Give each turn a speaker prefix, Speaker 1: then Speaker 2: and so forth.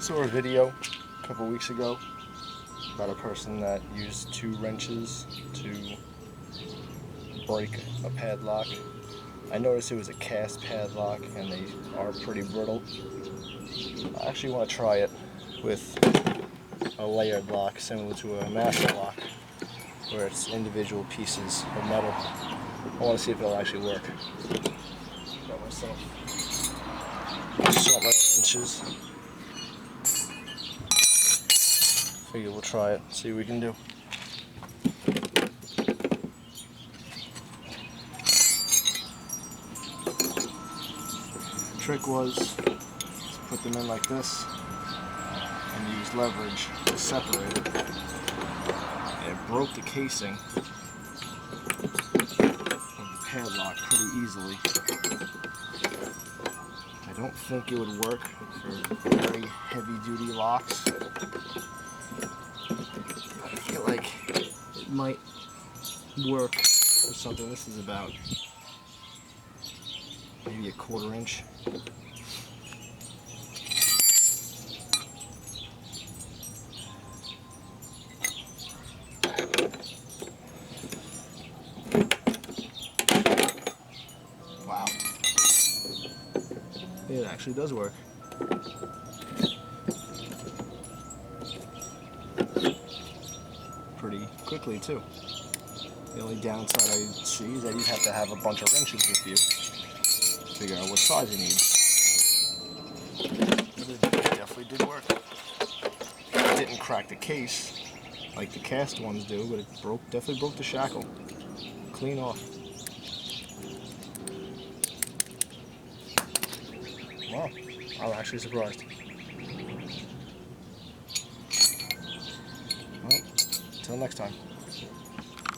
Speaker 1: Saw a video a couple weeks ago about a person that used 2 wrenches to break a padlock. I noticed it was a cast padlock and they are pretty brittle. I actually want to try it with a layered lock similar to a master lock where it's individual pieces of metal. I want to see if it'll actually work. Got myself some wrenches. Figure we'll try it, see what we can do. The trick was to put them in like this and use leverage to separate it. And it broke the casing of the padlock pretty easily. I don't think it would work for very heavy-duty locks. I feel like it might work for something. This is about maybe a 1/4 inch. Wow. It actually does work. Pretty quickly too. The only downside I see is that you have to have a bunch of wrenches with you to figure out what size you need. But it definitely did work. It didn't crack the case like the cast ones do, but it definitely broke the shackle. Clean off. Wow, I'm actually surprised. Well, until next time.